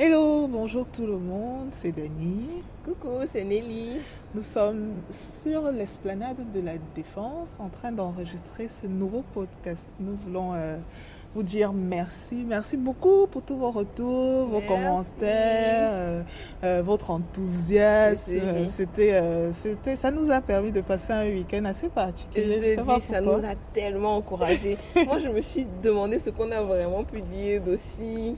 Hello, bonjour tout le monde, c'est Denis. Coucou, c'est Nelly. Nous sommes sur l'esplanade de la Défense en train d'enregistrer ce nouveau podcast. Nous voulons vous dire merci. Merci beaucoup pour tous vos retours, vos commentaires, votre enthousiasme. Ça nous a permis de passer un week-end assez particulier. Ça nous a tellement encouragés. Moi, je me suis demandé ce qu'on a vraiment pu dire d'aussi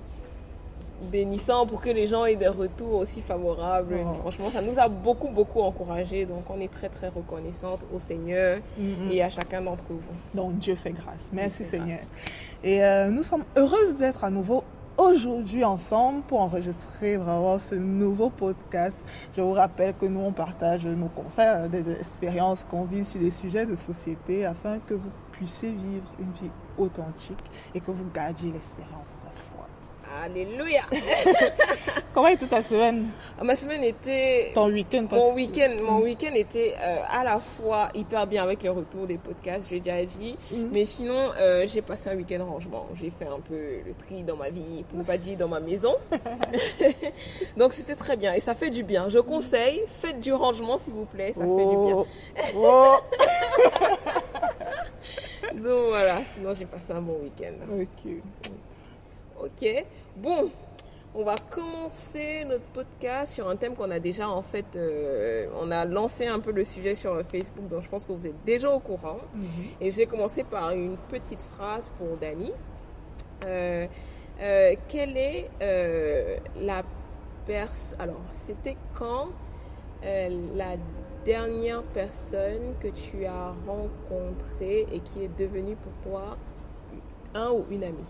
bénissant pour que les gens aient des retours aussi favorables. Franchement, ça nous a beaucoup encouragés. Donc, on est très reconnaissante au Seigneur et à chacun d'entre vous. Donc, Dieu fait grâce. Merci Seigneur. Et nous sommes heureuses d'être à nouveau aujourd'hui ensemble pour enregistrer vraiment ce nouveau podcast. Je vous rappelle que nous, on partage nos conseils, des expériences qu'on vit sur des sujets de société afin que vous puissiez vivre une vie authentique et que vous gardiez l'espérance, la foi. Alléluia. Comment était ta semaine? Ma semaine était... Ton week-end? Mon week-end était à la fois hyper bien avec le retour des podcasts, j'ai déjà dit. Mais sinon, j'ai passé un week-end rangement. J'ai fait un peu le tri dans ma vie, pour ne pas dire dans ma maison. Donc c'était très bien et ça fait du bien. Je conseille, faites du rangement s'il vous plaît, ça fait du bien. Donc voilà, sinon j'ai passé un bon week-end. Ok, bon, on va commencer notre podcast sur un thème qu'on a déjà on a lancé un peu le sujet sur Facebook, donc je pense que vous êtes déjà au courant. Et j'ai commencé par une petite phrase pour Dani. Quelle est alors, c'était quand la dernière personne que tu as rencontrée et qui est devenue pour toi un ou une amie?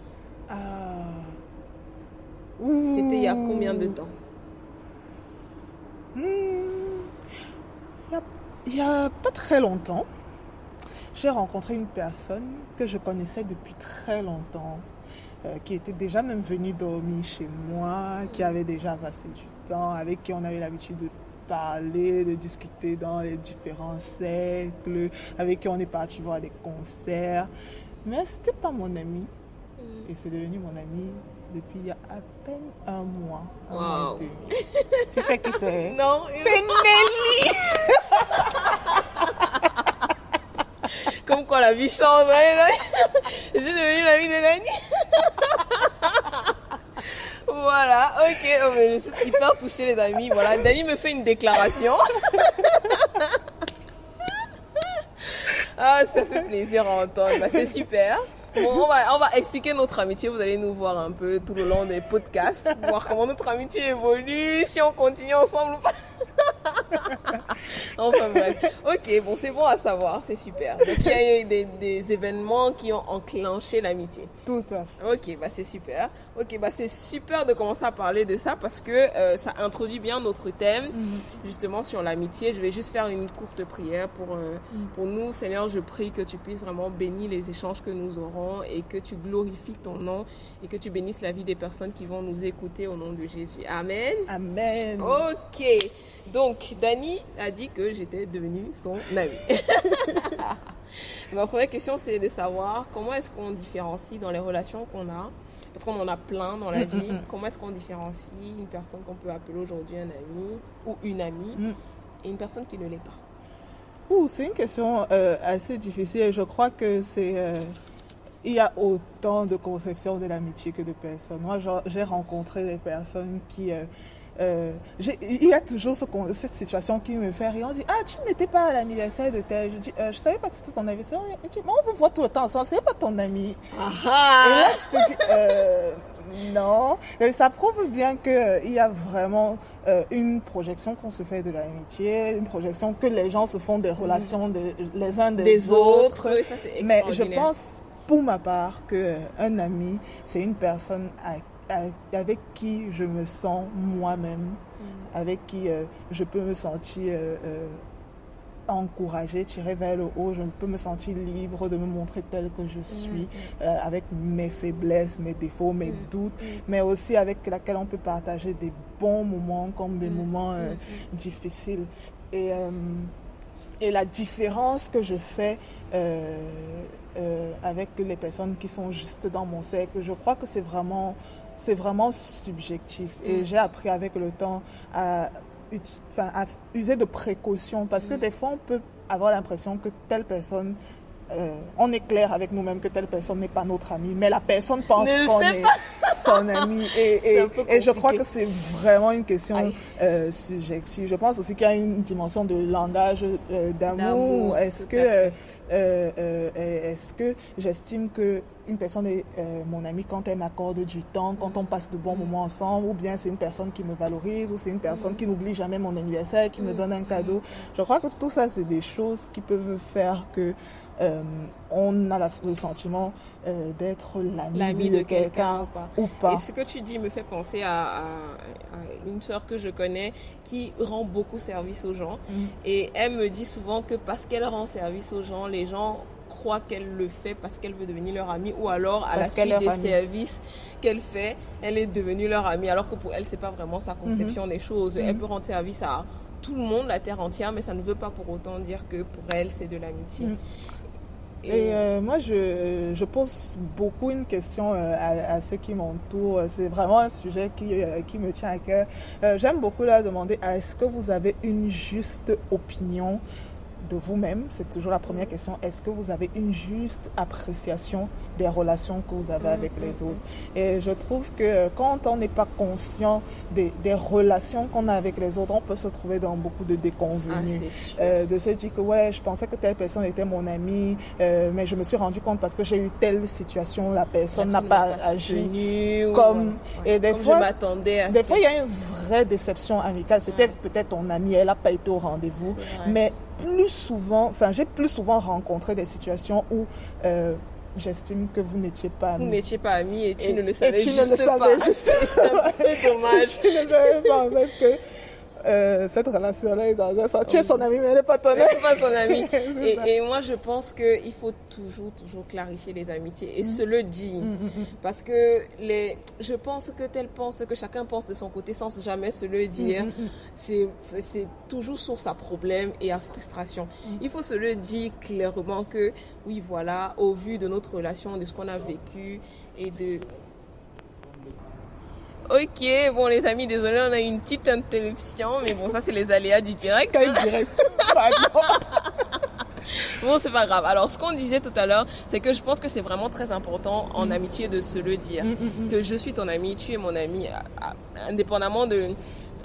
C'était il y a combien de temps? Il y a pas très longtemps, j'ai rencontré une personne que je connaissais depuis très longtemps, qui était déjà même venue dormir chez moi, qui avait déjà passé du temps, avec qui on avait l'habitude de parler, de discuter dans les différents cercles, avec qui on est parti voir des concerts. Mais c'était pas mon ami. Et c'est devenu mon ami depuis il y a à peine un mois. Mois et demi. Tu sais qui c'est? Non. C'est Nelly. Comme quoi la vie change. Je suis devenue l'amie de Dani. Voilà, ok. Oh, mais je suis hyper touchée les amis. Voilà, Dani me fait une déclaration. Ah, ça fait plaisir à entendre. Bah, c'est super. Bon, on va expliquer notre amitié. Vous allez nous voir un peu tout le long des podcasts, voir comment notre amitié évolue, si on continue ensemble ou pas. Enfin bref. Ok, bon, c'est bon à savoir, c'est super. Donc il y a eu des événements qui ont enclenché l'amitié. Tout à fait. Ok, bah c'est super. Ok, bah c'est super de commencer à parler de ça parce que ça introduit bien notre thème, justement sur l'amitié. Je vais juste faire une courte prière pour nous. Seigneur, je prie que tu puisses vraiment bénir les échanges que nous aurons et que tu glorifies ton nom et que tu bénisses la vie des personnes qui vont nous écouter au nom de Jésus. Amen. Amen. Ok. Donc, Dani a dit que j'étais devenue son amie. Ma première question, c'est de savoir comment est-ce qu'on différencie dans les relations qu'on a, parce qu'on en a plein dans la vie, comment est-ce qu'on différencie une personne qu'on peut appeler aujourd'hui un ami ou une amie et une personne qui ne l'est pas? C'est une question assez difficile. Je crois que il y a autant de conceptions de l'amitié que de personnes. Moi, j'ai rencontré des personnes qui... il y a toujours cette situation qui me fait rire. On dit, tu n'étais pas à l'anniversaire de tel. Je dis, je savais pas que c'était ton anniversaire. Il dit, mais on vous voit tout le temps ensemble, c'est pas ton ami. Et là, je te dis, non. Et ça prouve bien qu'il y a vraiment une projection qu'on se fait de l'amitié, une projection que les gens se font des relations les uns des autres. Ça, c'est mais je pense, pour ma part, qu'un ami, c'est une personne avec qui je me sens moi-même, avec qui je peux me sentir encouragée, tirée vers le haut, je peux me sentir libre de me montrer telle que je suis, avec mes faiblesses, mes défauts, mes doutes, mais aussi avec laquelle on peut partager des bons moments comme des moments difficiles. Et la différence que je fais avec les personnes qui sont juste dans mon cercle, je crois que c'est vraiment c'est vraiment subjectif. Et j'ai appris avec le temps à user de précautions parce que des fois, on peut avoir l'impression que telle personne, on est clair avec nous-mêmes que telle personne n'est pas notre ami, mais la personne pense qu'on est son ami. Et je crois que c'est vraiment une question subjective. Je pense aussi qu'il y a une dimension de langage d'amour. Est-ce que j'estime que une personne est mon amie quand elle m'accorde du temps, quand on passe de bons moments ensemble, ou bien c'est une personne qui me valorise, ou c'est une personne qui n'oublie jamais mon anniversaire, qui me donne un cadeau. Je crois que tout ça, c'est des choses qui peuvent faire que on a le sentiment d'être l'ami de quelqu'un ou pas. Et ce que tu dis me fait penser à une sœur que je connais qui rend beaucoup service aux gens. Et elle me dit souvent que parce qu'elle rend service aux gens, les gens croient qu'elle le fait parce qu'elle veut devenir leur amie, ou alors à la suite des services qu'elle fait, elle est devenue leur amie, alors que pour elle, c'est pas vraiment sa conception des choses. Elle peut rendre service à tout le monde, la terre entière, mais ça ne veut pas pour autant dire que pour elle, c'est de l'amitié. Et moi, je pose beaucoup une question à ceux qui m'entourent. C'est vraiment un sujet qui me tient à cœur. J'aime beaucoup leur demander, est-ce que vous avez une juste opinion de vous-même? C'est toujours la première question. Est-ce que vous avez une juste appréciation des relations que vous avez avec les autres? Et je trouve que quand on n'est pas conscient des relations qu'on a avec les autres, on peut se trouver dans beaucoup de déconvenues. De se dire que je pensais que telle personne était mon amie, mais je me suis rendu compte parce que j'ai eu telle situation, la personne n'a pas agi comme... Et des fois, je m'attendais à des fois, il y a une vraie déception amicale. C'était peut-être ton amie, elle n'a pas été au rendez-vous, mais j'ai plus souvent rencontré des situations où j'estime que vous n'étiez pas amis. Vous n'étiez pas amis et tu ne le savais juste pas. C'est un peu dommage. Tu ne savais pas en fait que cette relation-là est dans un sens. Tu es son ami, mais elle n'est pas ton ami. Elle n'est pas son ami. Et moi, je pense qu'il faut toujours clarifier les amitiés et se le dire. Parce que je pense que chacun pense de son côté sans jamais se le dire. C'est toujours source à problème et à frustration. Il faut se le dire clairement que, oui, voilà, au vu de notre relation, de ce qu'on a vécu et de... Ok, bon les amis, désolé, on a eu une petite interruption, mais bon, ça c'est les aléas du direct. Bon, c'est pas grave. Alors, ce qu'on disait tout à l'heure, c'est que je pense que c'est vraiment très important en amitié de se le dire. Que je suis ton ami, tu es mon ami, indépendamment de...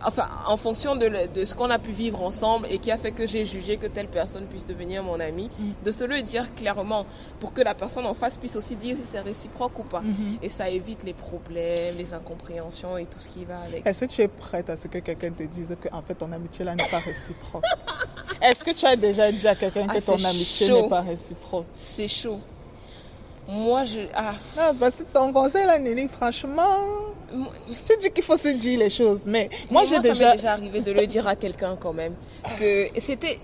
Enfin, en fonction de ce qu'on a pu vivre ensemble et qui a fait que j'ai jugé que telle personne puisse devenir mon ami, de se le dire clairement pour que la personne en face puisse aussi dire si c'est réciproque ou pas. Et ça évite les problèmes, les incompréhensions et tout ce qui va avec. Est-ce que tu es prête à ce que quelqu'un te dise qu'en fait ton amitié là n'est pas réciproque? Est-ce que tu as déjà dit à quelqu'un que ton amitié n'est pas réciproque? C'est chaud. Moi, c'est ton conseil là, Nelly, franchement. Tu dis qu'il faut se dire les choses, mais moi ça m'est déjà arrivé de le dire à quelqu'un quand même. Que c'était...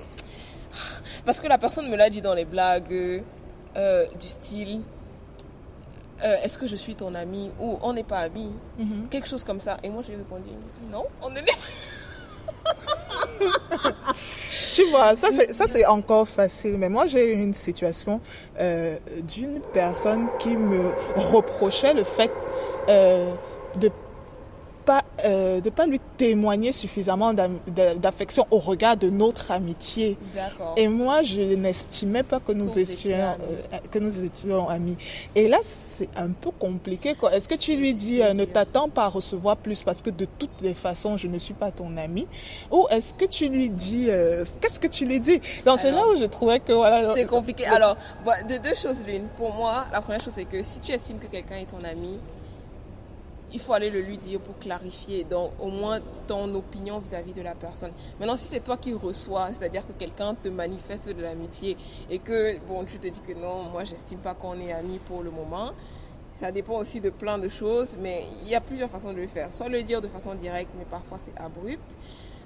Parce que la personne me l'a dit dans les blagues du style... est-ce que je suis ton ami ou on n'est pas amis? Quelque chose comme ça. Et moi, j'ai répondu, non, on ne l'est pas. Tu vois, ça c'est encore facile. Mais moi, j'ai eu une situation d'une personne qui me reprochait le fait de pas lui témoigner suffisamment d'affection au regard de notre amitié. D'accord. Et moi, je n'estimais pas que nous étions amis. Et là, c'est un peu compliqué, quoi. Est-ce que tu lui dis ne t'attends pas à recevoir plus parce que de toutes les façons, je ne suis pas ton ami? Ou est-ce que tu lui dis qu'est-ce que tu lui dis? Donc c'est là où je trouvais que voilà. C'est compliqué. Alors, de deux choses l'une. Pour moi, la première chose c'est que si tu estimes que quelqu'un est ton ami, il faut aller le lui dire pour clarifier, donc au moins ton opinion vis-à-vis de la personne. Maintenant, si c'est toi qui reçois, c'est-à-dire que quelqu'un te manifeste de l'amitié et que, bon, tu te dis que non, moi, j'estime pas qu'on est amis pour le moment, ça dépend aussi de plein de choses, mais il y a plusieurs façons de le faire. Soit le dire de façon directe, mais parfois c'est abrupt,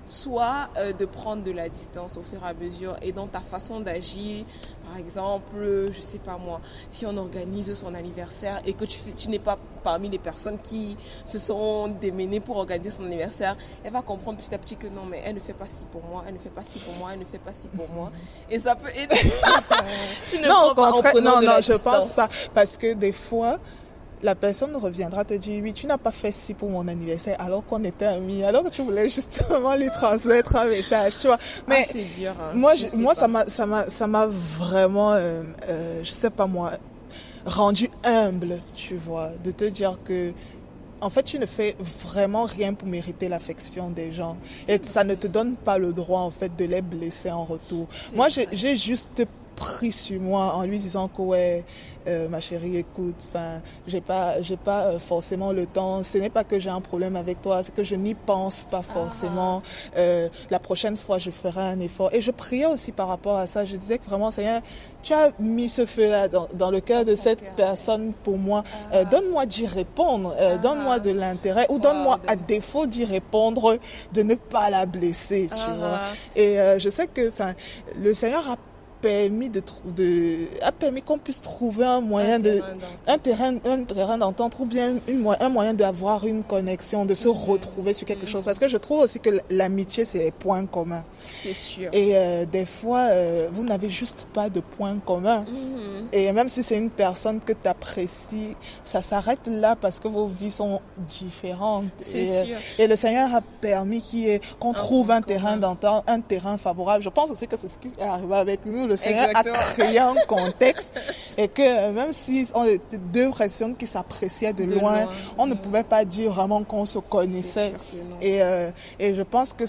soit de prendre de la distance au fur et à mesure et dans ta façon d'agir. Par exemple, je sais pas moi, si on organise son anniversaire et que tu n'es pas parmi les personnes qui se sont démenées pour organiser son anniversaire, elle va comprendre petit à petit que non, mais elle ne fait pas ci pour moi, elle ne fait pas ci pour moi, elle ne fait pas ci pour moi. Et ça peut aider. Tu ne non, prends pas en prenant de la distance. Je pense pas. Parce que des fois, la personne reviendra te dire, oui, tu n'as pas fait ci pour mon anniversaire alors qu'on était amis, alors que tu voulais justement lui transmettre un message, tu vois. Mais c'est dur, hein. moi, ça m'a vraiment, je sais pas moi, rendu humble, tu vois, de te dire que en fait, tu ne fais vraiment rien pour mériter l'affection des gens. Et ça ne te donne pas le droit, en fait, de les blesser en retour. Moi, j'ai juste pris sur moi en lui disant que ouais, ma chérie, écoute, enfin, j'ai pas forcément le temps. Ce n'est pas que j'ai un problème avec toi, c'est que je n'y pense pas forcément. La prochaine fois, je ferai un effort. Et je priais aussi par rapport à ça. Je disais que vraiment, Seigneur, tu as mis ce feu-là dans le cœur de cette personne pour moi. Donne-moi d'y répondre, donne-moi de l'intérêt, ou donne-moi à défaut d'y répondre, de ne pas la blesser, tu vois. Et je sais que, enfin, le Seigneur a permis qu'on puisse trouver un moyen un terrain d'entente, ou bien un moyen d'avoir une connexion, de se retrouver sur quelque chose. Parce que je trouve aussi que l'amitié, c'est les points communs. C'est sûr. Et des fois, vous n'avez juste pas de points communs. Et même si c'est une personne que tu apprécies, ça s'arrête là parce que vos vies sont différentes. C'est sûr. Et le Seigneur a permis qu'on trouve un terrain d'entente, un terrain favorable. Je pense aussi que c'est ce qui est arrivé avec nous. Le Seigneur a créé un contexte et que même si on était deux personnes qui s'appréciaient de loin, on ne pouvait pas dire vraiment qu'on se connaissait. Et je pense que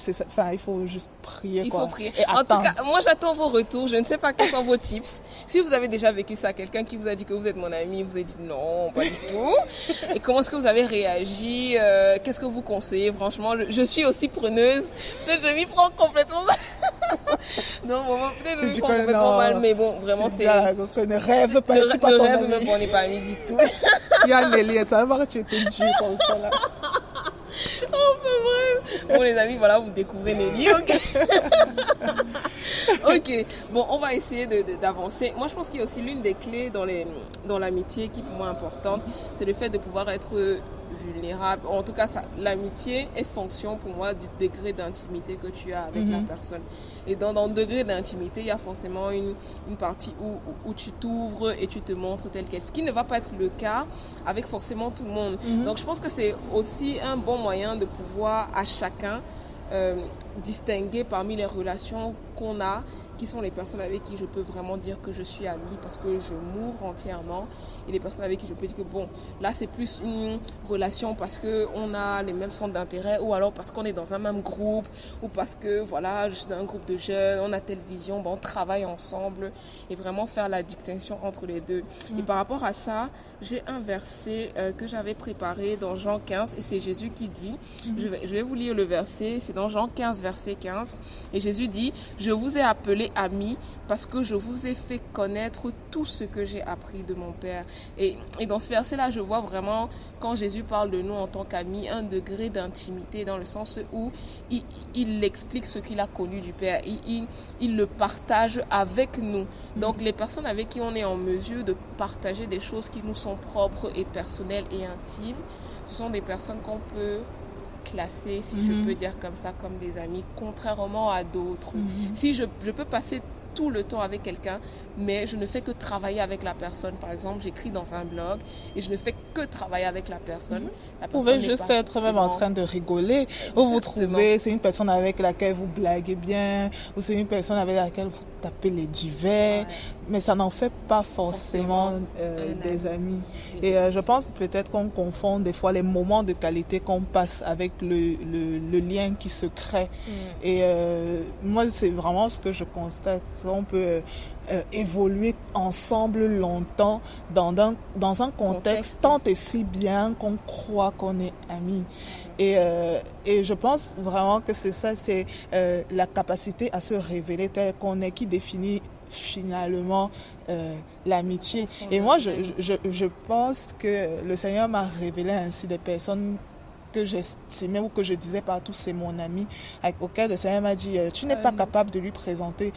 il faut juste prier. Il faut prier. En tout cas, moi j'attends vos retours. Je ne sais pas quels sont vos tips. Si vous avez déjà vécu ça, quelqu'un qui vous a dit que vous êtes mon ami, vous a dit non, pas du tout. Et comment est-ce que vous avez réagi? Qu'est-ce que vous conseillez? Franchement, je suis aussi preneuse. Peut-être je m'y prends complètement mal. Non, peut-être je m'y prends complètement mal, mais bon, vraiment c'est... Ne rêve pas, je suis pas ton ami. Ne rêve même pas, on n'est pas amis du tout. Il y a Nelly, ça va que tu étais Dieu comme ça là. Bref. Bon les amis, voilà, vous découvrez Nelly, ok. Ok, bon, on va essayer d'avancer. Moi, je pense qu'il y a aussi l'une des clés dans l'amitié qui est pour moi importante, c'est le fait de pouvoir être vulnérable. En tout cas, l'amitié est fonction pour moi du degré d'intimité que tu as avec la personne. Et dans le degré d'intimité, il y a forcément une partie où tu t'ouvres et tu te montres tel quel. Ce qui ne va pas être le cas avec forcément tout le monde. Donc, je pense que c'est aussi un bon moyen de pouvoir à chacun distinguer parmi les relations qu'on a, qui sont les personnes avec qui je peux vraiment dire que je suis amie parce que je m'ouvre entièrement, et les personnes avec qui je peux dire que bon, là c'est plus une relation parce qu'on a les mêmes centres d'intérêt, ou alors parce qu'on est dans un même groupe, ou parce que voilà, je suis dans un groupe de jeunes, on a telle vision, bon, on travaille ensemble, et vraiment faire la distinction entre les deux. Et par rapport à ça, j'ai un verset que j'avais préparé dans Jean 15, et c'est Jésus qui dit, je vais vous lire le verset, c'est dans Jean 15, verset 15, et Jésus dit, je vous ai appelé amis parce que je vous ai fait connaître tout ce que j'ai appris de mon Père. Et dans ce verset-là, je vois vraiment, quand Jésus parle de nous en tant qu'amis, un degré d'intimité dans le sens où il explique ce qu'il a connu du Père. Il le partage avec nous. Donc, les personnes avec qui on est en mesure de partager des choses qui nous sont propres et personnelles et intimes, ce sont des personnes qu'on peut classer, si je peux dire comme ça, comme des amis, contrairement à d'autres. Si je peux passer tout le temps avec quelqu'un, mais je ne fais que travailler avec la personne. Par exemple, j'écris dans un blog et je ne fais que travailler avec la personne. Vous pouvez juste être même en train de rigoler. Vous trouvez, c'est une personne avec laquelle vous blaguez bien, ou c'est une personne avec laquelle vous tapez les divers, mais ça n'en fait pas forcément des amis. Et je pense peut-être qu'on confond des fois les moments de qualité qu'on passe avec le lien qui se crée. Et moi, c'est vraiment ce que je constate. On peut évoluer ensemble longtemps dans un contexte tant et si bien qu'on croit qu'on est amis. Et je pense vraiment que c'est ça, c'est la capacité à se révéler tel qu'on est qui définit finalement l'amitié. Et moi, je pense que le Seigneur m'a révélé ainsi des personnes que j'estimais ou que je disais partout, c'est mon ami, auquel le Seigneur m'a dit, tu n'es pas capable de lui présenter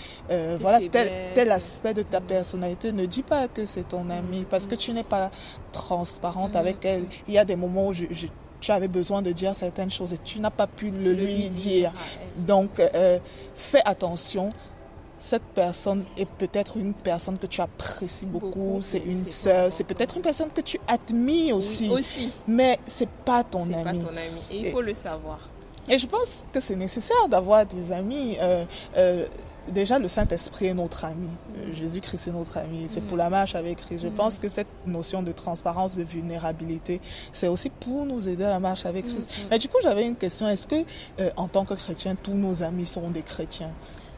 voilà tel aspect de ta personnalité. Ne dis pas que c'est ton ami parce que tu n'es pas transparente avec elle. Il y a des moments où tu avais besoin de dire certaines choses et tu n'as pas pu le lui dire. Donc, fais attention. cette personne est peut-être une personne que tu apprécies beaucoup, c'est une sœur, c'est peut-être une personne que tu admires aussi, mais c'est pas ton ami. C'est pas ton ami et il faut le savoir. Et je pense que c'est nécessaire d'avoir des amis. Déjà, le Saint-Esprit est notre ami. Jésus-Christ est notre ami. C'est pour la marche avec Christ. Je pense que cette notion de transparence, de vulnérabilité, c'est aussi pour nous aider à la marche avec Christ. Mais du coup, j'avais une question. Est-ce que, en tant que chrétien, tous nos amis sont des chrétiens?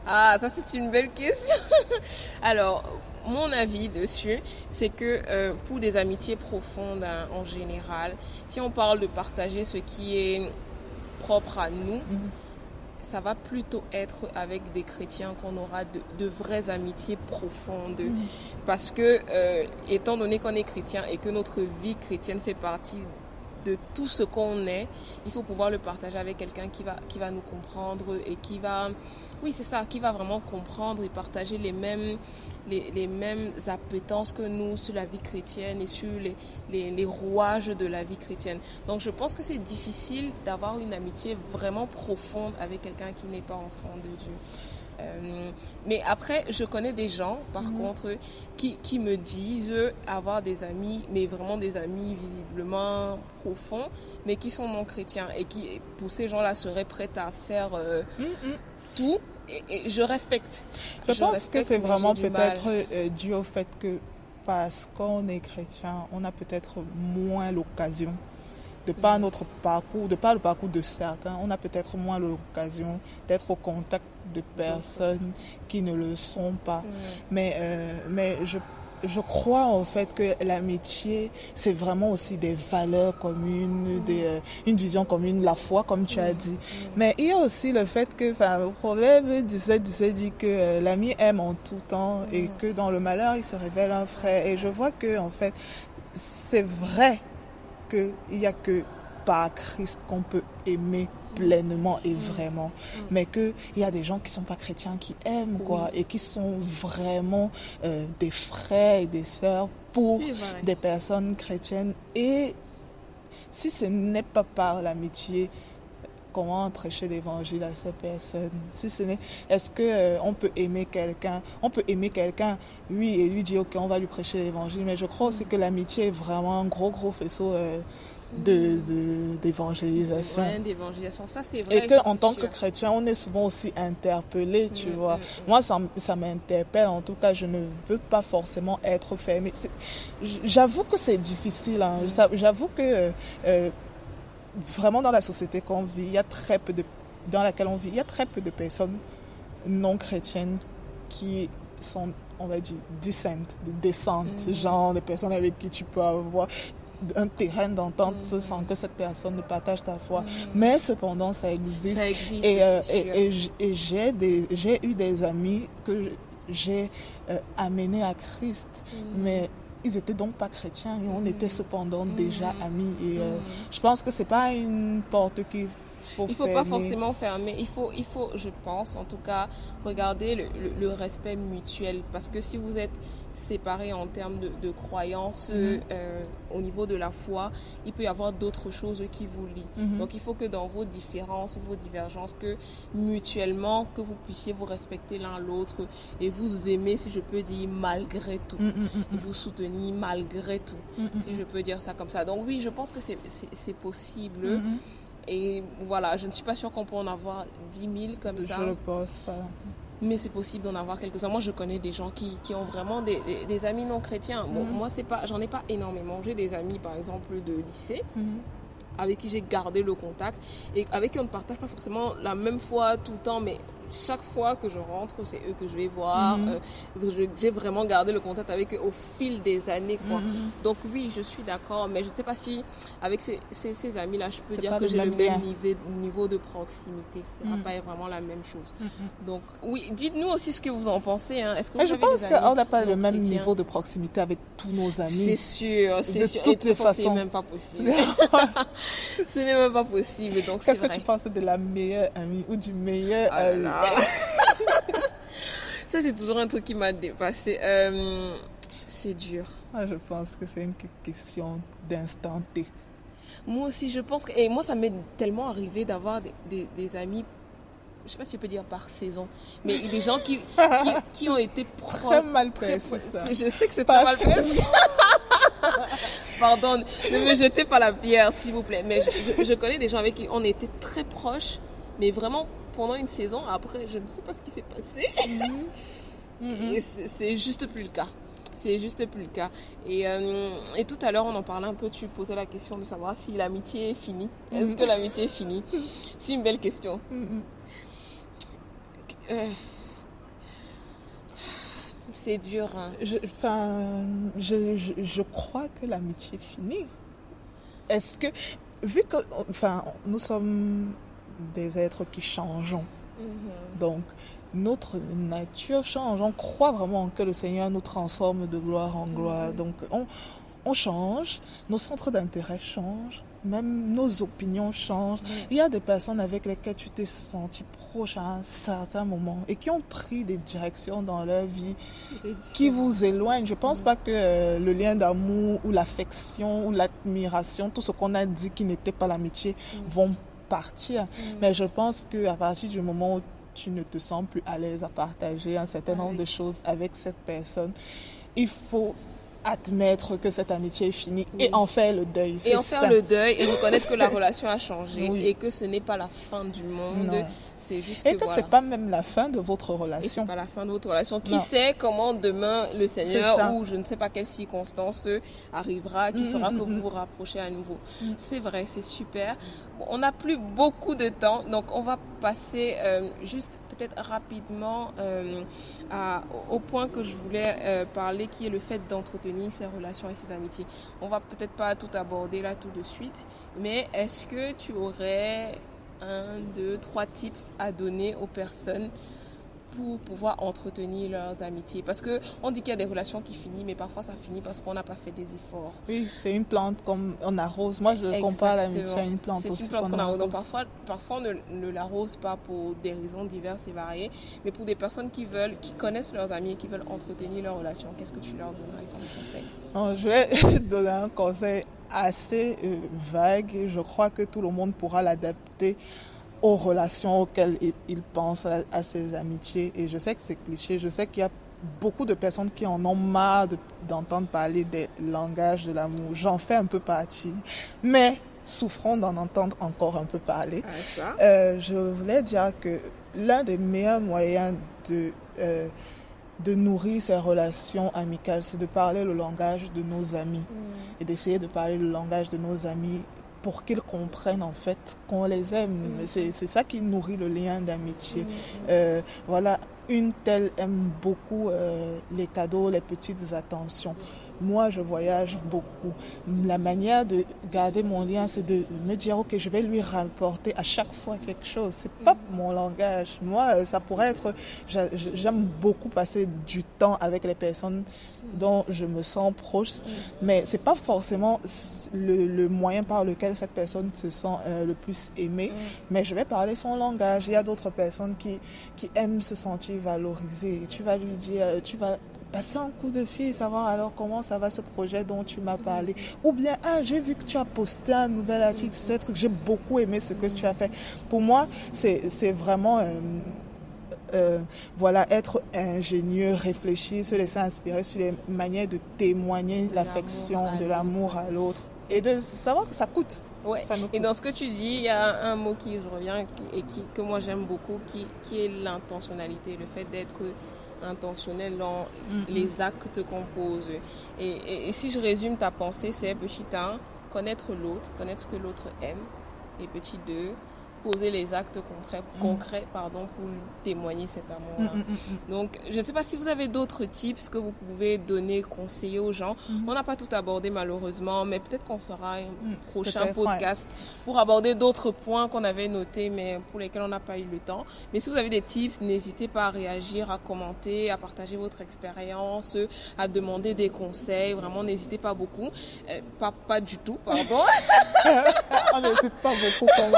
Ah, ça c'est une belle question. Alors, mon avis dessus, c'est que pour des amitiés profondes en général, si on parle de partager ce qui est propre à nous, ça va plutôt être avec des chrétiens qu'on aura de vraies amitiés profondes. Parce que, étant donné qu'on est chrétien et que notre vie chrétienne fait partie de tout ce qu'on est, il faut pouvoir le partager avec quelqu'un qui va nous comprendre et qui va vraiment comprendre et partager les mêmes appétences que nous sur la vie chrétienne et sur les rouages de la vie chrétienne. Donc je pense que c'est difficile d'avoir une amitié vraiment profonde avec quelqu'un qui n'est pas enfant de Dieu. Mais après, je connais des gens, par contre, qui me disent avoir des amis, mais vraiment des amis visiblement profonds, mais qui sont non chrétiens et qui, pour ces gens-là, seraient prêts à faire tout. Et je respecte. Je pense que c'est vraiment peut-être dû au fait que parce qu'on est chrétien, on a peut-être moins l'occasion, de par notre parcours, de par le parcours de certains, on a peut-être moins l'occasion d'être au contact de personnes qui ne le sont pas. Mais je crois en fait que l'amitié, c'est vraiment aussi des valeurs communes, une vision commune, la foi, comme tu as dit. Mais il y a aussi le fait que, le Proverbe 17 dit que l'ami aime en tout temps et que dans le malheur, il se révèle un frère. Et je vois que, en fait, c'est vrai qu'il n'y a que par Christ qu'on peut aimer pleinement et vraiment, mais qu'il y a des gens qui ne sont pas chrétiens qui aiment, et qui sont vraiment des frères et des sœurs pour des personnes chrétiennes. Et si ce n'est pas par l'amitié, comment prêcher l'évangile à ces personnes? Si ce n'est, est-ce que on peut aimer quelqu'un? On peut aimer quelqu'un, oui, et lui dire ok, on va lui prêcher l'évangile, mais je crois aussi que l'amitié est vraiment un gros faisceau d'évangélisation. D'évangélisation, ça c'est vrai. Et qu'en tant que chrétien, on est souvent aussi interpellé, tu vois. Moi, ça m'interpelle, en tout cas, je ne veux pas forcément être fermé. J'avoue que c'est difficile, hein. J'avoue que vraiment dans la société qu'on vit, dans laquelle on vit, il y a très peu de personnes non chrétiennes qui sont, on va dire, décentes, genre des personnes avec qui tu peux avoir un terrain d'entente sans que cette personne ne partage ta foi. Mais cependant, ça existe. Et j'ai eu des amis que j'ai amenés à Christ, mais ils étaient donc pas chrétiens et on était cependant déjà amis. Et je pense que c'est pas une porte qu'il faut il faut pas forcément fermer. Il faut, je pense, en tout cas, regarder le respect mutuel. Parce que si vous êtes séparés en termes de croyances, au niveau de la foi, il peut y avoir d'autres choses qui vous lient. Donc, il faut que dans vos différences, vos divergences, que mutuellement, que vous puissiez vous respecter l'un l'autre et vous aimer, si je peux dire, malgré tout. Et vous soutenir malgré tout, si je peux dire ça comme ça. Donc, oui, je pense que c'est possible. Et voilà, je ne suis pas sûre qu'on peut en avoir 10 000 comme ça. Je ne pense pas. Mais c'est possible d'en avoir quelques-uns. Moi, je connais des gens qui ont vraiment des amis non chrétiens. Bon, moi, j'en ai pas énormément. J'ai des amis, par exemple, de lycée, avec qui j'ai gardé le contact et avec qui on ne partage pas forcément la même foi tout le temps, mais chaque fois que je rentre, c'est eux que je vais voir. J'ai vraiment gardé le contact avec eux au fil des années, quoi. Donc oui, je suis d'accord, mais je ne sais pas si avec ces amis-là, je peux dire que j'ai le même niveau de proximité. Ce n'est pas vraiment la même chose. Donc oui, dites-nous aussi ce que vous en pensez. Hein. Est-ce que vous je pense qu'on n'a pas le même niveau de proximité avec tous nos amis. C'est sûr, c'est sûr. Toutes les façons. C'est même pas possible. Ce n'est même pas possible. Donc qu'est-ce que tu penses de la meilleure amie ou du meilleur ami? Ça, c'est toujours un truc qui m'a dépassé. C'est dur. Je pense que c'est une question d'instant T. Moi aussi, je pense que... Et moi, ça m'est tellement arrivé d'avoir des amis je sais pas si je peux dire par saison, mais des gens qui ont été proches. Très mal placé, ça. Je sais que c'est très mal placé. Pardon, ne me jetez pas la pierre, s'il vous plaît. Mais je connais des gens avec qui on était très proches, mais vraiment pendant une saison. Après, je ne sais pas ce qui s'est passé. Et c'est juste plus le cas. C'est juste plus le cas. Et tout à l'heure, on en parlait un peu. Tu posais la question de savoir si l'amitié est finie. Est-ce que l'amitié est finie? C'est une belle question. C'est dur. Hein. Je crois que l'amitié finit. Est-ce que, vu que, nous sommes des êtres qui changeons, donc notre nature change. On croit vraiment que le Seigneur nous transforme de gloire en gloire. Donc on change, nos centres d'intérêt changent, même nos opinions changent. Il y a des personnes avec lesquelles tu t'es senti proche à un certain moment et qui ont pris des directions dans leur vie qui vous éloignent. Je ne pense pas que le lien d'amour ou l'affection ou l'admiration, tout ce qu'on a dit qui n'était pas l'amitié, vont partir. Mais je pense qu'à partir du moment où tu ne te sens plus à l'aise à partager un certain nombre de choses avec cette personne, il faut admettre que cette amitié est finie et en faire le deuil. Et en faire le deuil et reconnaître que la relation a changé et que ce n'est pas la fin du monde. Non. C'est juste et que c'est pas même la fin de votre relation. Et c'est pas la fin de votre relation. Qui sait comment demain le Seigneur ou je ne sais pas quelle circonstance arrivera qui fera que vous vous rapprochez à nouveau. C'est vrai, c'est super. Bon, on n'a plus beaucoup de temps, donc on va passer juste peut-être rapidement au point que je voulais parler, qui est le fait d'entretenir ses relations et ses amitiés. On va peut-être pas tout aborder là tout de suite, mais est-ce que tu aurais 1, 2, 3 tips à donner aux personnes pour pouvoir entretenir leurs amitiés? Parce qu'on dit qu'il y a des relations qui finissent, mais parfois ça finit parce qu'on n'a pas fait des efforts. Oui, c'est une plante comme on arrose. Moi, je compare l'amitié à une plante. C'est une plante qu'on arrose. Donc parfois on ne l'arrose pas pour des raisons diverses et variées, mais pour des personnes qui connaissent leurs amis et qui veulent entretenir leurs relations. Qu'est-ce que tu leur donnerais comme conseil? Je vais donner un conseil assez vague. Je crois que tout le monde pourra l'adapter aux relations auxquelles il pense, à ses amitiés. Et je sais que c'est cliché, je sais qu'il y a beaucoup de personnes qui en ont marre d'entendre parler des langages de l'amour. J'en fais un peu partie, mais souffrons d'en entendre encore un peu parler. Je voulais dire que l'un des meilleurs moyens de nourrir ces relations amicales, c'est de parler le langage de nos amis et d'essayer de parler le langage de nos amis pour qu'ils comprennent en fait qu'on les aime. C'est ça qui nourrit le lien d'amitié. Voilà, une telle aime beaucoup les cadeaux, les petites attentions. Moi, je voyage beaucoup. La manière de garder mon lien, c'est de me dire, ok, je vais lui rapporter à chaque fois quelque chose. C'est pas mon langage. Moi, ça pourrait être... J'aime beaucoup passer du temps avec les personnes dont je me sens proche, mais c'est pas forcément le moyen par lequel cette personne se sent le plus aimée, mais je vais parler son langage. Il y a d'autres personnes qui aiment se sentir valorisées. Et tu vas lui dire, tu vas passer un coup de fil, savoir alors comment ça va ce projet dont tu m'as parlé. Ou bien, j'ai vu que tu as posté un nouvel article sur ce truc, j'ai beaucoup aimé ce que tu as fait. Pour moi, c'est vraiment... voilà, être ingénieux, réfléchir, se laisser inspirer sur les manières de témoigner l'affection, de l'amour à l'autre et de savoir que ça coûte. Ouais. Et dans ce que tu dis, il y a un mot qui je reviens et que moi j'aime beaucoup, qui est l'intentionnalité, le fait d'être intentionnel dans les actes qu'on pose. Et si je résume ta pensée, c'est petit 1, connaître l'autre, connaître ce que l'autre aime, et petit 2, poser les actes concrets pour témoigner cet amour. Donc, je ne sais pas si vous avez d'autres tips que vous pouvez donner, conseiller aux gens. On n'a pas tout abordé malheureusement, mais peut-être qu'on fera un prochain podcast pour aborder d'autres points qu'on avait notés, mais pour lesquels on n'a pas eu le temps. Mais si vous avez des tips, n'hésitez pas à réagir, à commenter, à partager votre expérience, à demander des conseils. Vraiment, n'hésitez pas beaucoup. Pas du tout, pardon. On n'hésite pas beaucoup quand même.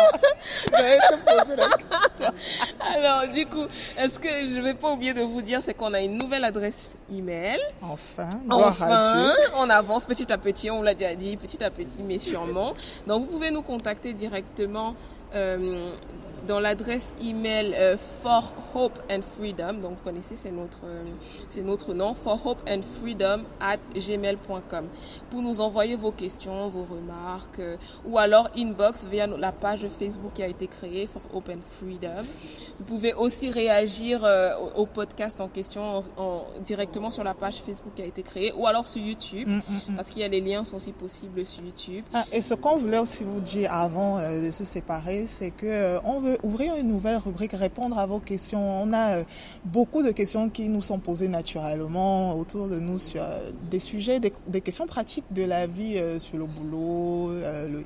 Alors, du coup, est-ce que je ne vais pas oublier de vous dire, c'est qu'on a une nouvelle adresse email. Enfin, on avance petit à petit, on l'a déjà dit, petit à petit, mais sûrement. Donc, vous pouvez nous contacter directement dans l'adresse email For Hope and Freedom, donc vous connaissez, c'est notre nom, forhopeandfreedom@gmail.com, pour nous envoyer vos questions, vos remarques, ou alors inbox via la page Facebook qui a été créée, For Hope and Freedom. Vous pouvez aussi réagir au podcast en question directement sur la page Facebook qui a été créée, ou alors sur YouTube, parce qu'il y a des liens sont aussi possibles sur YouTube. Et ce qu'on voulait aussi vous dire avant de se séparer, c'est que on veut ouvrir une nouvelle rubrique, répondre à vos questions. On a beaucoup de questions qui nous sont posées naturellement autour de nous sur des sujets, des questions pratiques de la vie, sur le boulot,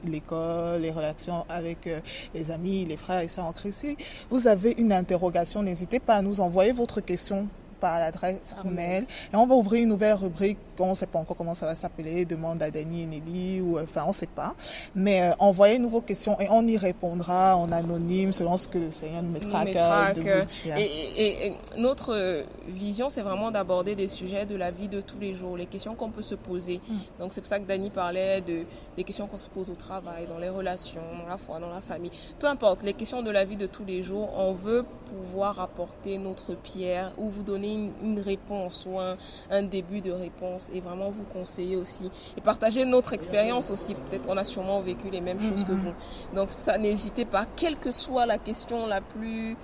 l'école, les relations avec les amis, les frères et sœurs en Christ. Si vous avez une interrogation, n'hésitez pas à nous envoyer votre question par l'adresse mail, et on va ouvrir une nouvelle rubrique. On ne sait pas encore comment ça va s'appeler, demande à Dani et Nelly, ou enfin on ne sait pas, mais envoyez-nous vos questions et on y répondra en anonyme selon ce que le Seigneur nous mettra à cœur de vous dire. Et notre vision, c'est vraiment d'aborder des sujets de la vie de tous les jours, les questions qu'on peut se poser. Donc c'est pour ça que Dani parlait des questions qu'on se pose au travail, dans les relations, dans la foi, dans la famille, peu importe, les questions de la vie de tous les jours. On veut pouvoir apporter notre pierre ou vous donner une réponse ou un début de réponse, et vraiment vous conseiller aussi et partager notre expérience aussi. Peut-être on a sûrement vécu les mêmes choses que vous. Donc c'est pour ça, n'hésitez pas, quelle que soit la question la plus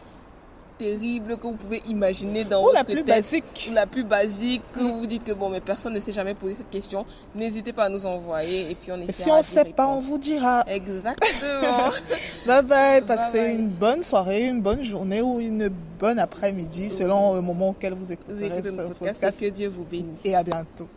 terrible que vous pouvez imaginer dans votre tête, basique, ou la plus basique, que vous vous dites que bon, mais personne ne s'est jamais posé cette question, n'hésitez pas à nous envoyer et puis on essaiera. Si on ne sait pas, on vous dira. Exactement. Bye bye, passez une bonne soirée, une bonne journée ou une bonne après-midi selon le moment auquel vous écouterez ce podcast. Que Dieu vous bénisse. Et à bientôt.